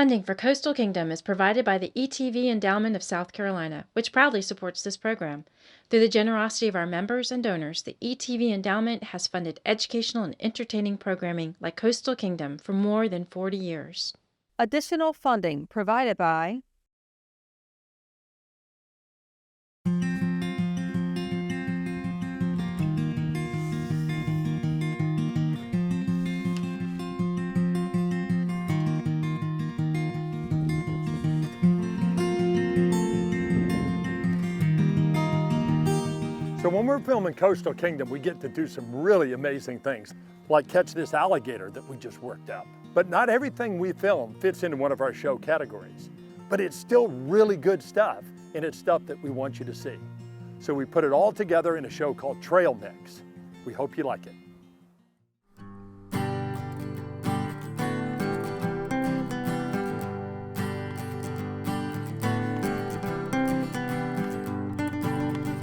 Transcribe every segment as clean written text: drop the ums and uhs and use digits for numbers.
Funding for Coastal Kingdom is provided by the ETV Endowment of South Carolina, which proudly supports this program. Through the generosity of our members and donors, the ETV Endowment has funded educational and entertaining programming like Coastal Kingdom for more than 40 years. Additional funding provided by So when we're filming Coastal Kingdom, we get to do some really amazing things, like catch this alligator that we just worked up. But not everything we film fits into one of our show categories. But it's still really good stuff, and it's stuff that we want you to see. So we put it all together in a show called Trail Mix. We hope you like it.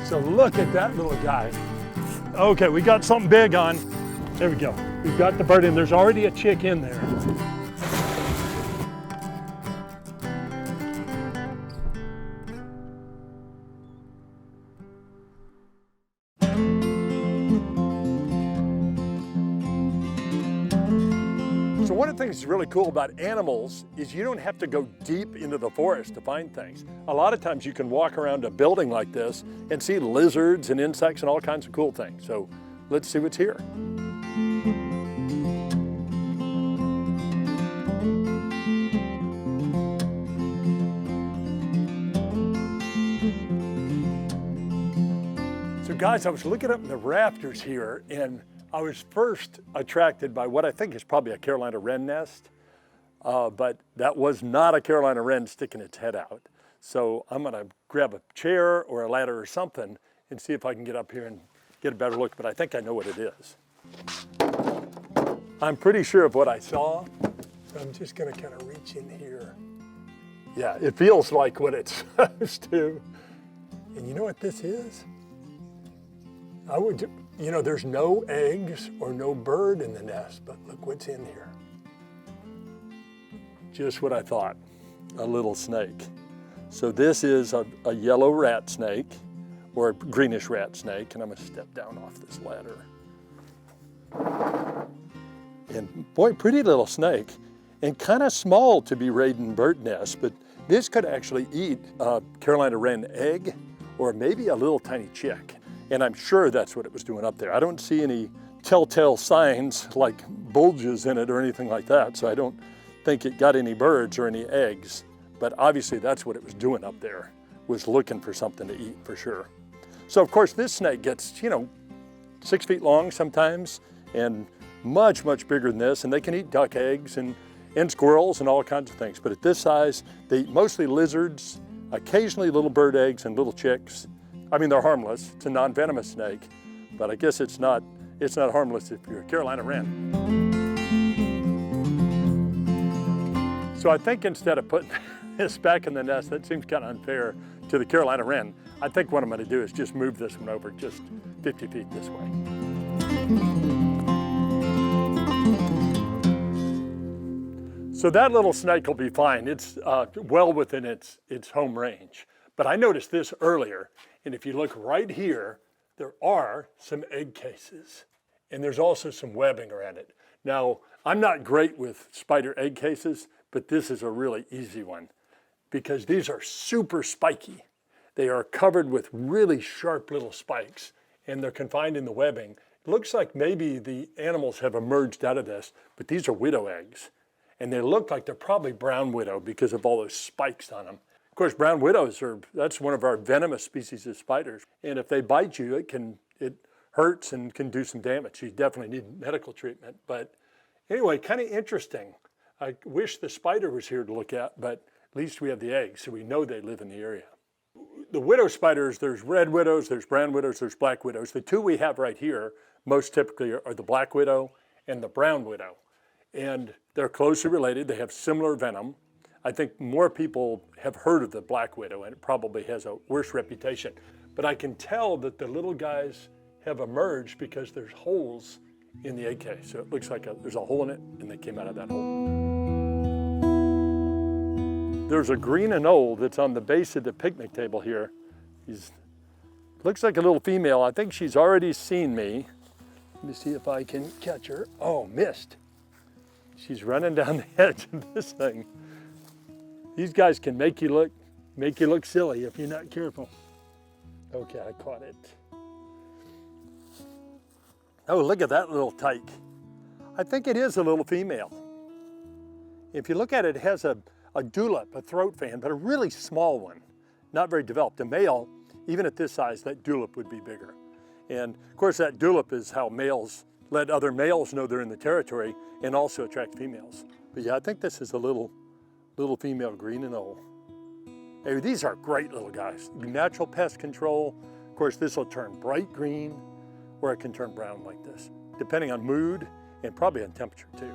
So look at that little guy. Okay, we got something big on. There we go. We've got the bird in. There's already a chick in there. So one of the things that's really cool about animals is you don't have to go deep into the forest to find things. A lot of times you can walk around a building like this and see lizards and insects and all kinds of cool things. So let's see what's here. So guys, I was looking up in the rafters here, and I was first attracted by what I think is probably a Carolina wren nest, but that was not a Carolina wren sticking its head out. So I'm gonna grab a chair or a ladder or something and see if I can get up here and get a better look, but I think I know what it is. I'm pretty sure of what I saw, so I'm just gonna kind of reach in here. Yeah, it feels like what it's supposed to. And you know what this is? You know, there's no eggs or no bird in the nest, but look what's in here. Just what I thought, a little snake. So this is a yellow rat snake, or a greenish rat snake, and I'm gonna step down off this ladder. And boy, pretty little snake, and kind of small to be raiding bird nests, but this could actually eat a Carolina wren egg, or maybe a little tiny chick. And I'm sure that's what it was doing up there. I don't see any telltale signs like bulges in it or anything like that, so I don't think it got any birds or any eggs. But obviously that's what it was doing up there, was looking for something to eat for sure. So of course this snake gets, 6 feet long sometimes, and much, much bigger than this, and they can eat duck eggs and squirrels and all kinds of things. But at this size, they eat mostly lizards, occasionally little bird eggs and little chicks. I mean, they're harmless. It's a non-venomous snake, but I guess it's not harmless if you're a Carolina wren. So I think instead of putting this back in the nest, that seems kind of unfair to the Carolina wren. I think what I'm going to do is just move this one over just 50 feet this way. So that little snake will be fine. It's well within its home range. But I noticed this earlier, and if you look right here, there are some egg cases, and there's also some webbing around it. Now, I'm not great with spider egg cases, but this is a really easy one because these are super spiky. They are covered with really sharp little spikes, and they're confined in the webbing. It looks like maybe the animals have emerged out of this, but these are widow eggs, and they look like they're probably brown widow because of all those spikes on them. Of course, brown widows that's one of our venomous species of spiders. And if they bite you, it hurts and can do some damage. You definitely need medical treatment. But anyway, kind of interesting. I wish the spider was here to look at, but at least we have the eggs, so we know they live in the area. The widow spiders, there's red widows, there's brown widows, there's black widows. The two we have right here, most typically are the black widow and the brown widow. And they're closely related. They have similar venom. I think more people have heard of the black widow, and it probably has a worse reputation. But I can tell that the little guys have emerged because there's holes in the egg case. So it looks like there's a hole in it, and they came out of that hole. There's a green and old that's on the base of the picnic table here. Looks like a little female. I think she's already seen me. Let me see if I can catch her. Oh, missed. She's running down the edge of this thing. These guys can make you look silly if you're not careful. Okay, I caught it. Oh, look at that little tyke. I think it is a little female. If you look at it, it has a dewlap, a throat fan, but a really small one, not very developed. A male, even at this size, that dewlap would be bigger. And of course, that dewlap is how males let other males know they're in the territory and also attract females. But yeah, I think this is a little female green and old. Hey, these are great little guys. Natural pest control. Of course, this will turn bright green, or it can turn brown like this, depending on mood and probably on temperature too.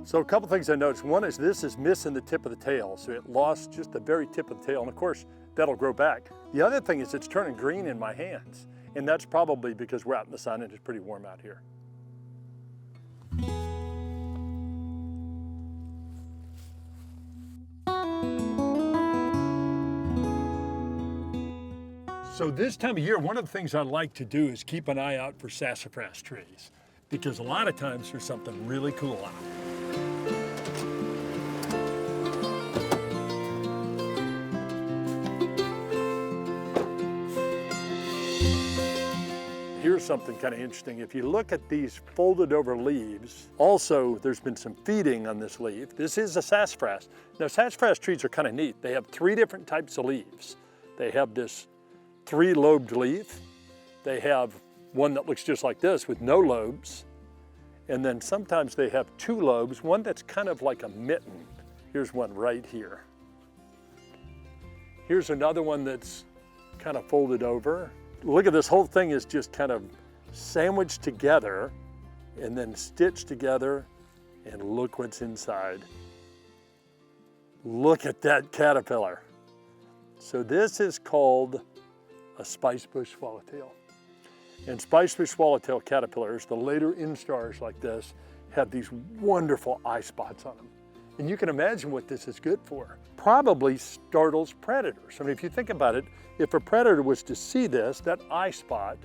So a couple things I noticed. One is this is missing the tip of the tail, so it lost just the very tip of the tail, and of course, that'll grow back. The other thing is it's turning green in my hands, and that's probably because we're out in the sun and it's pretty warm out here. So this time of year, one of the things I like to do is keep an eye out for sassafrass trees, because a lot of times there's something really cool on them. Here's something kind of interesting. If you look at these folded over leaves, also there's been some feeding on this leaf. This is a sassafrass. Now sassafrass trees are kind of neat. They have 3 different types of leaves. They have this 3-lobed leaf. They have one that looks just like this with no lobes. And then sometimes they have 2 lobes, one that's kind of like a mitten. Here's one right here. Here's another one that's kind of folded over. Look at this whole thing is just kind of sandwiched together and then stitched together, and look what's inside. Look at that caterpillar. So this is called a Spicebush swallowtail. And Spicebush swallowtail caterpillars, the later instars like this, have these wonderful eye spots on them. And you can imagine what this is good for. Probably startles predators. I mean, if you think about it, if a predator was to see this, that eye spot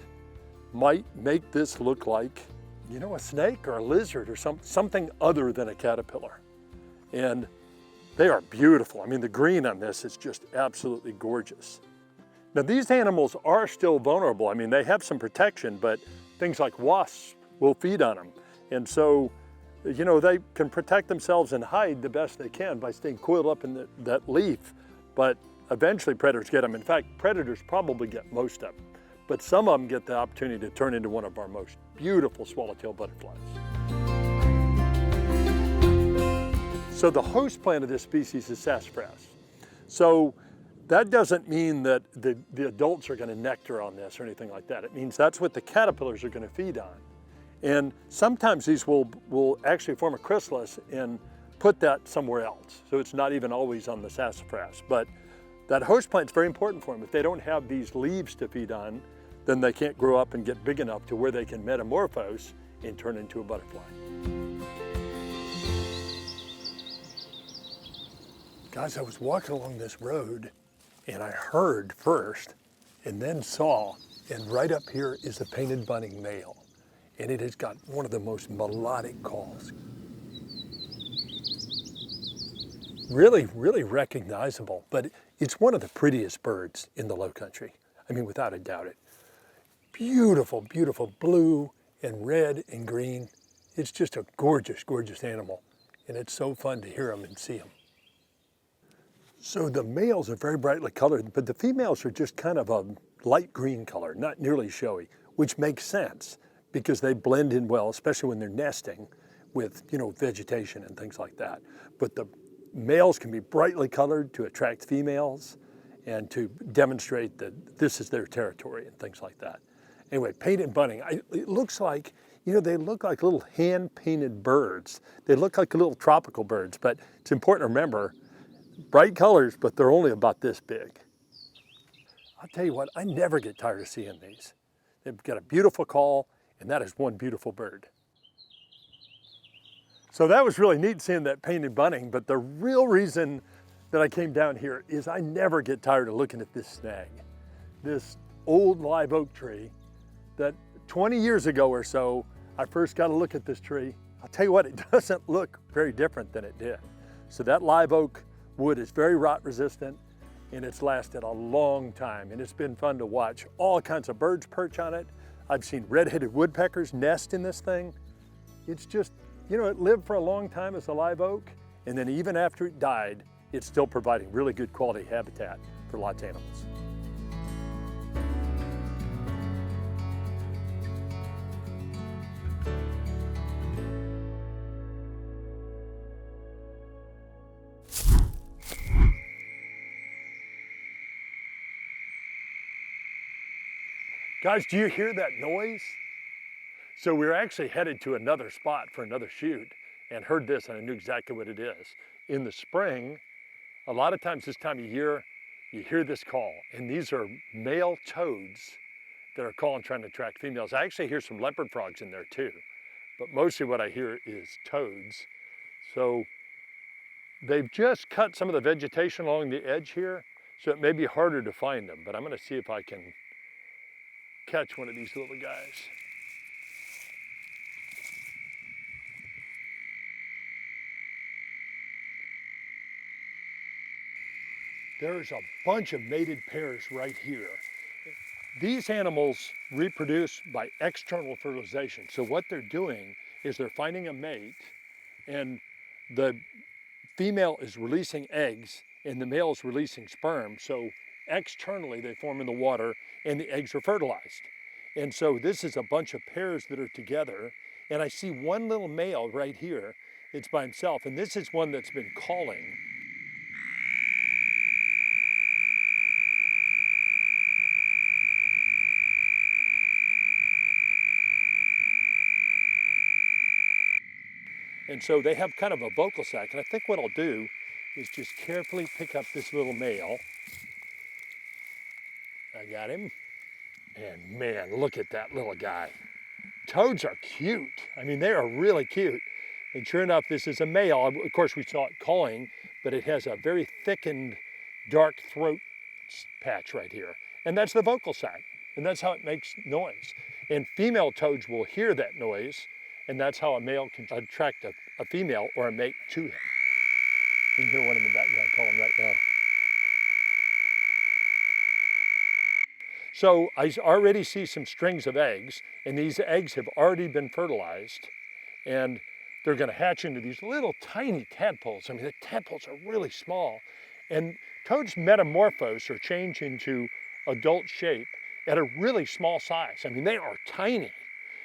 might make this look like, you know, a snake or a lizard or something other than a caterpillar. And they are beautiful. I mean, the green on this is just absolutely gorgeous. Now, these animals are still vulnerable. I mean, they have some protection, but things like wasps will feed on them. And so, you know, they can protect themselves and hide the best they can by staying coiled up in that leaf, but eventually predators get them. In fact, predators probably get most of them, but some of them get the opportunity to turn into one of our most beautiful swallowtail butterflies. So the host plant of this species is sassafrass. So that doesn't mean that the adults are going to nectar on this or anything like that. It means that's what the caterpillars are going to feed on. And sometimes these will actually form a chrysalis and put that somewhere else. So it's not even always on the sassafrass. But that host plant is very important for them. If they don't have these leaves to feed on, then they can't grow up and get big enough to where they can metamorphose and turn into a butterfly. Guys, I was walking along this road and I heard first and then saw, and right up here is a painted bunting male. And it has got one of the most melodic calls. Really, really recognizable, but it's one of the prettiest birds in the low country. I mean, without a doubt it. Beautiful, beautiful blue and red and green. It's just a gorgeous, gorgeous animal. And it's so fun to hear them and see them. So the males are very brightly colored, but the females are just kind of a light green color, not nearly showy, which makes sense because they blend in well, especially when they're nesting with, you know, vegetation and things like that. But the males can be brightly colored to attract females and to demonstrate that this is their territory and things like that. Anyway, painted bunting, it looks like, you know, they look like little hand-painted birds. They look like little tropical birds, but it's important to remember, bright colors, but they're only about this big. I'll tell you what, I never get tired of seeing these. They've got a beautiful call, and that is one beautiful bird. So that was really neat seeing that painted bunting, but the real reason that I came down here is I never get tired of looking at this snag. This old live oak tree that 20 years ago or so, I first got to look at this tree. I'll tell you what, it doesn't look very different than it did. So that live oak wood is very rot resistant and it's lasted a long time, and it's been fun to watch. All kinds of birds perch on it. I've seen red-headed woodpeckers nest in this thing. It's just, you know, it lived for a long time as a live oak, and then even after it died, it's still providing really good quality habitat for lots of animals. Guys, do you hear that noise? So we're actually headed to another spot for another shoot and heard this, and I knew exactly what it is. In the spring, a lot of times this time of year, you hear this call, and these are male toads that are calling, trying to attract females. I actually hear some leopard frogs in there too, but mostly what I hear is toads. So they've just cut some of the vegetation along the edge here, so it may be harder to find them, but I'm gonna see if I can catch one of these little guys. There's a bunch of mated pairs right here. These animals reproduce by external fertilization. So what they're doing is they're finding a mate, and the female is releasing eggs and the male is releasing sperm. So externally they form in the water and the eggs are fertilized. And so this is a bunch of pairs that are together, and I see one little male right here. It's by himself, and this is one that's been calling. And so they have kind of a vocal sac, and I think what I'll do is just carefully pick up this little male. I got him. And man, look at that little guy. Toads are cute. I mean, they are really cute. And sure enough, this is a male. Of course, we saw it calling, but it has a very thickened, dark throat patch right here. And that's the vocal sac, and that's how it makes noise. And female toads will hear that noise, and that's how a male can attract a female or a mate to him. You can hear one in the background calling right now. So I already see some strings of eggs, and these eggs have already been fertilized, and they're gonna hatch into these little tiny tadpoles. I mean, the tadpoles are really small, and toads metamorphose or change into adult shape at a really small size. I mean, they are tiny.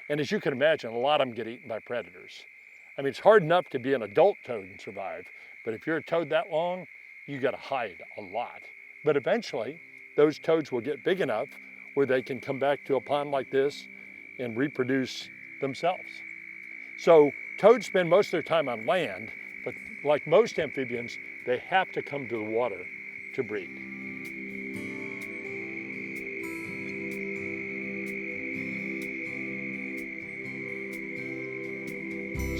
And as you can imagine, a lot of them get eaten by predators. I mean, it's hard enough to be an adult toad and survive, but if you're a toad that long, you gotta hide a lot. But eventually, those toads will get big enough where they can come back to a pond like this and reproduce themselves. So toads spend most of their time on land, but like most amphibians, they have to come to the water to breed.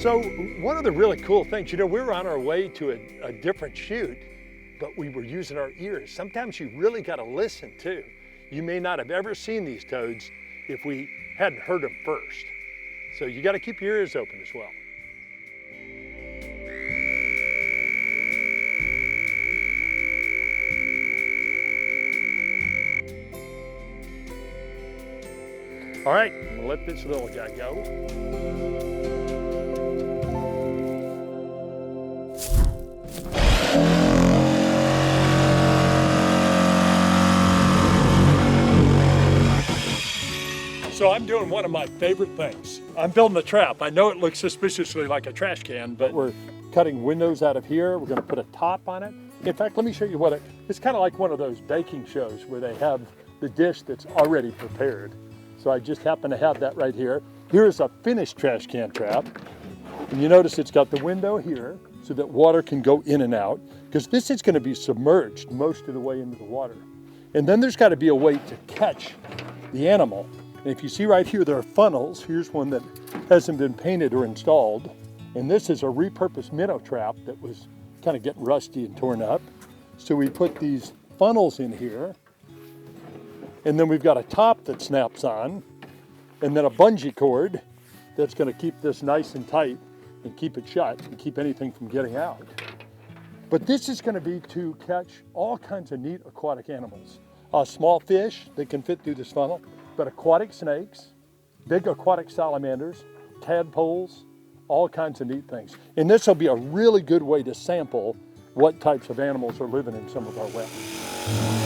So one of the really cool things, you know, we were on our way to a different shoot, but we were using our ears. Sometimes you really got to listen too. You may not have ever seen these toads if we hadn't heard them first. So you got to keep your ears open as well. All right, I'm gonna let this little guy go. So I'm doing one of my favorite things. I'm building a trap. I know it looks suspiciously like a trash can, but we're cutting windows out of here. We're gonna put a top on it. In fact, let me show you what it's kind of like one of those baking shows where they have the dish that's already prepared. So I just happen to have that right here. Here's a finished trash can trap. And you notice it's got the window here so that water can go in and out, because this is gonna be submerged most of the way into the water. And then there's gotta be a way to catch the animal. And if you see right here, there are funnels. Here's one that hasn't been painted or installed. And this is a repurposed minnow trap that was kind of getting rusty and torn up. So we put these funnels in here, and then we've got a top that snaps on, and then a bungee cord that's going to keep this nice and tight and keep it shut and keep anything from getting out. But this is going to be to catch all kinds of neat aquatic animals. Small fish that can fit through this funnel, but aquatic snakes, big aquatic salamanders, tadpoles, all kinds of neat things. And this will be a really good way to sample what types of animals are living in some of our wetlands.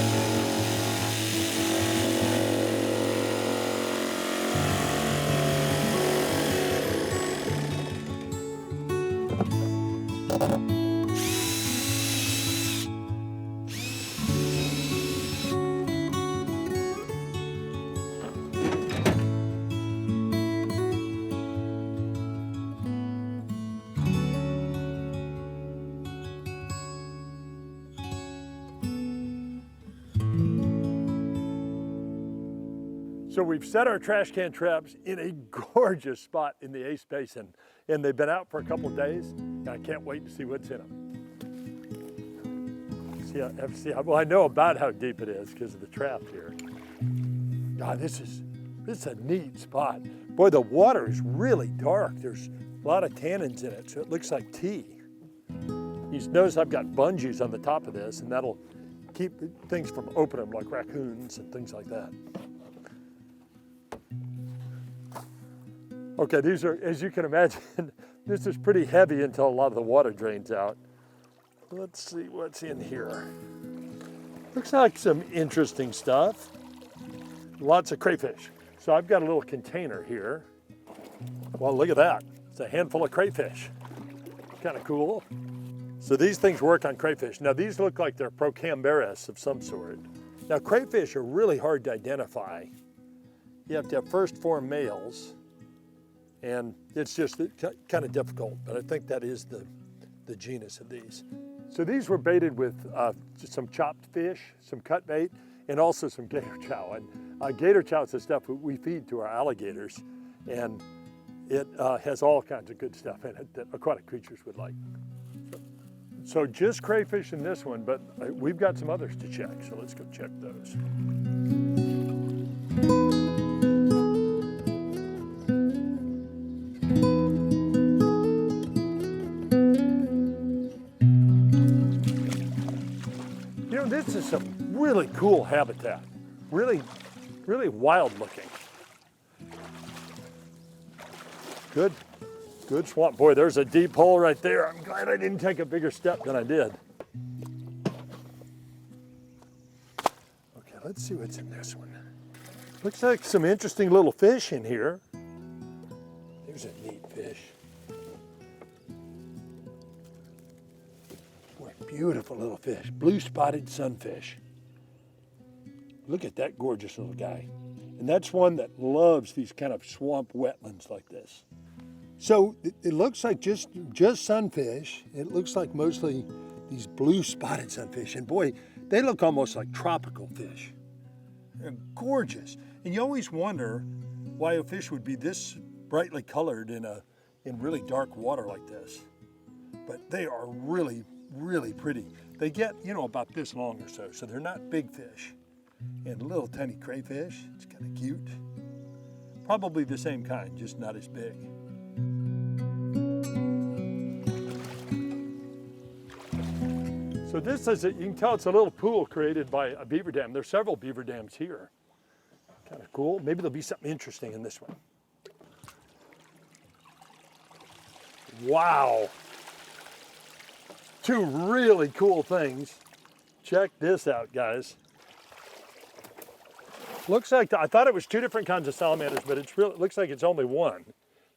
So we've set our trash can traps in a gorgeous spot in the Ace Basin, and they've been out for a couple of days, and I can't wait to see what's in them. Well, I know about how deep it is because of the trap here. God, this is a neat spot. Boy, the water is really dark. There's a lot of tannins in it, so it looks like tea. You notice I've got bungees on the top of this, and that'll keep things from opening, like raccoons and things like that. Okay, these are, as you can imagine, this is pretty heavy until a lot of the water drains out. Let's see what's in here. Looks like some interesting stuff. Lots of crayfish. So I've got a little container here. Well, look at that. It's a handful of crayfish. Kind of cool. So these things work on crayfish. Now these look like they're Procamberis of some sort. Now crayfish are really hard to identify. You have to have first form males, and it's just kind of difficult, but I think that is the genus of these. So these were baited with some chopped fish, some cut bait, and also some gator chow. And gator chow is the stuff that we feed to our alligators, and it has all kinds of good stuff in it that aquatic creatures would like. So just crayfish in this one, but we've got some others to check, so let's go check those. You know, this is some really cool habitat, really wild looking. Good swamp. Boy, there's a deep hole right there. I'm glad I didn't take a bigger step than I did. Okay, let's see what's in this one. Looks like some interesting little fish in here. There's a neat fish. Boy, beautiful little fish. Blue spotted sunfish. Look at that gorgeous little guy. And that's one that loves these kind of swamp wetlands like this. So it looks like just sunfish. It looks like mostly these blue spotted sunfish. And boy, they look almost like tropical fish. They're gorgeous. And you always wonder why a fish would be this brightly colored in really dark water like this. But they are really pretty. They get, about this long or so they're not big fish. And little tiny crayfish, it's kind of cute. Probably the same kind, just not as big. So this is, you can tell it's a little pool created by a beaver dam. There's several beaver dams here. Kind of cool. Maybe there'll be something interesting in this one. Wow. Two really cool things. Check this out, guys. Looks like, I thought it was two different kinds of salamanders, but it looks like it's only one.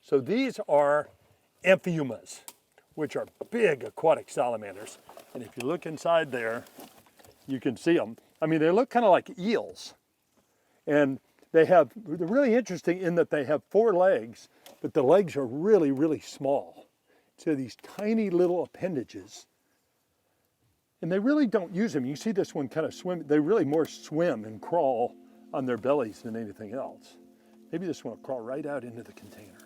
So these are amphiumas, which are big aquatic salamanders. And if you look inside there, you can see them. I mean, they look kind of like eels. And they're really interesting in that they have 4 legs, but the legs are really small. So these tiny little appendages. And they really don't use them. You see this one kind of swim. They really more swim and crawl on their bellies than anything else. Maybe this one will crawl right out into the container.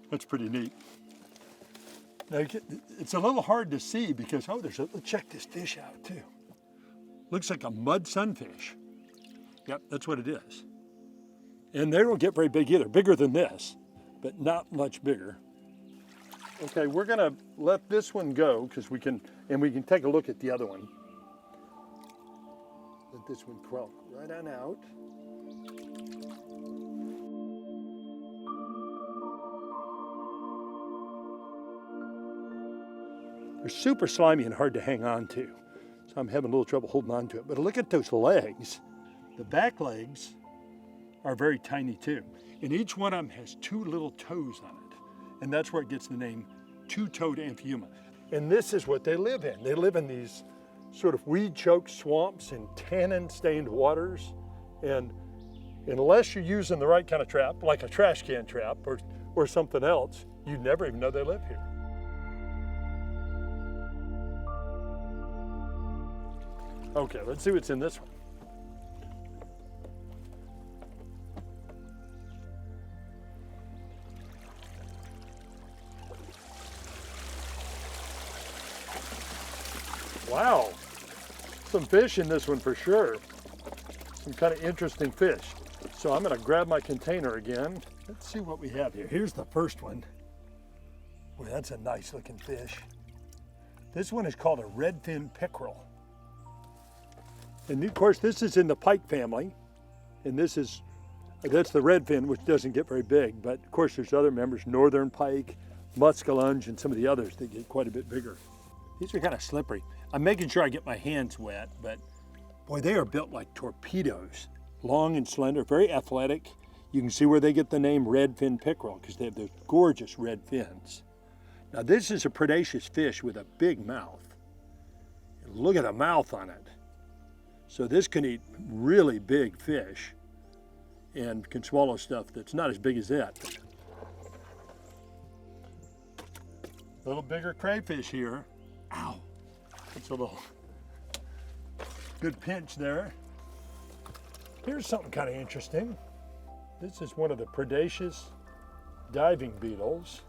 That's pretty neat. Now, it's a little hard to see because, let's check this fish out too. Looks like a mud sunfish. Yep, that's what it is. And they don't get very big either, bigger than this, but not much bigger. Okay, we're gonna let this one go because we can take a look at the other one. Let this one crawl right on out. They're super slimy and hard to hang on to, so I'm having a little trouble holding on to it. But look at those legs. The back legs are very tiny too. And each one of them has 2 little toes on it. And that's where it gets the name two-toed Amphiuma. And this is what they live in. They live in these sort of weed-choked swamps and tannin-stained waters. And unless you're using the right kind of trap, like a trash can trap or something else, you'd never even know they live here. Okay, let's see what's in this one. Wow, some fish in this one for sure. Some kind of interesting fish. So I'm gonna grab my container again. Let's see what we have here. Here's the first one. Boy, that's a nice looking fish. This one is called a redfin pickerel. And of course, this is in the pike family. And that's the redfin, which doesn't get very big. But of course, there's other members, northern pike, muskellunge, and some of the others that get quite a bit bigger. These are kind of slippery. I'm making sure I get my hands wet, but boy, they are built like torpedoes. Long and slender, very athletic. You can see where they get the name redfin pickerel because they have those gorgeous red fins. Now this is a predaceous fish with a big mouth. And look at the mouth on it. So this can eat really big fish and can swallow stuff that's not as big as that. A little bigger crayfish here. Ow, that's a little good pinch there. Here's something kind of interesting. This is one of the predaceous diving beetles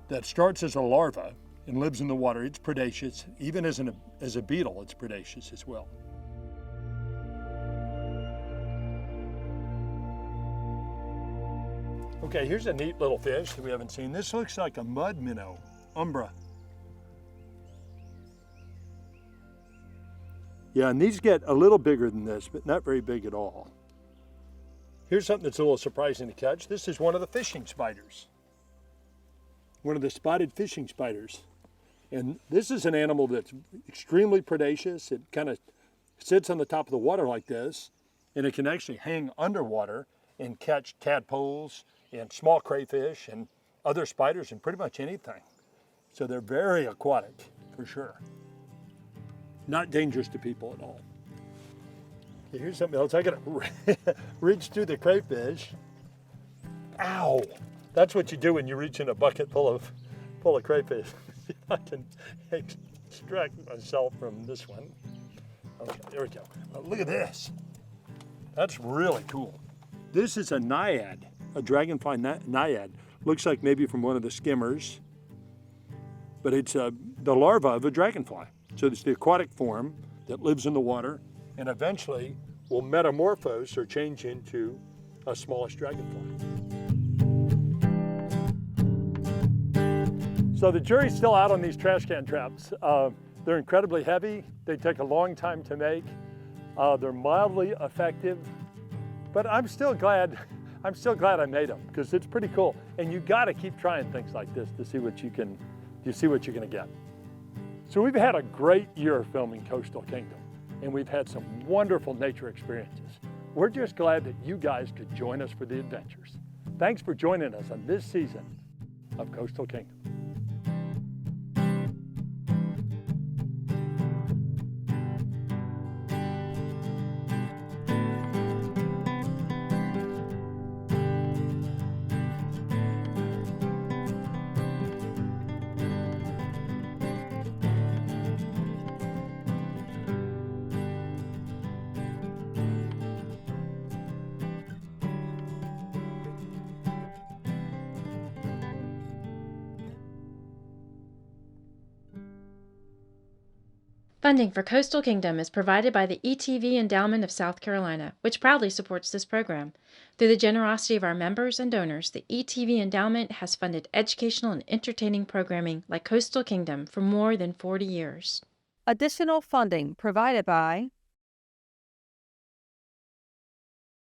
that starts as a larva and lives in the water. It's predaceous. Even as a beetle, it's predaceous as well. Okay, here's a neat little fish that we haven't seen. This looks like a mud minnow, umbra. Yeah, and these get a little bigger than this, but not very big at all. Here's something that's a little surprising to catch. This is one of the fishing spiders. One of the spotted fishing spiders. And this is an animal that's extremely predaceous. It kind of sits on the top of the water like this, and it can actually hang underwater and catch tadpoles and small crayfish and other spiders and pretty much anything. So they're very aquatic, for sure. Not dangerous to people at all. Okay, here's something else. I gotta reach through the crayfish. Ow! That's what you do when you reach in a bucket full of crayfish. See if I can extract myself from this one. Okay, there we go. Oh, look at this. That's really cool. This is a naiad, a dragonfly naiad. Looks like maybe from one of the skimmers, but it's the larva of a dragonfly. So it's the aquatic form that lives in the water and eventually will metamorphose or change into a smallish dragonfly. So the jury's still out on these trash can traps. They're incredibly heavy. They take a long time to make. They're mildly effective, but I'm still glad I made them because it's pretty cool. And you got to keep trying things like this to see what you're gonna get. So we've had a great year filming Coastal Kingdom, and we've had some wonderful nature experiences. We're just glad that you guys could join us for the adventures. Thanks for joining us on this season of Coastal Kingdom. Funding for Coastal Kingdom is provided by the ETV Endowment of South Carolina, which proudly supports this program. Through the generosity of our members and donors, the ETV Endowment has funded educational and entertaining programming like Coastal Kingdom for more than 40 years. Additional funding provided by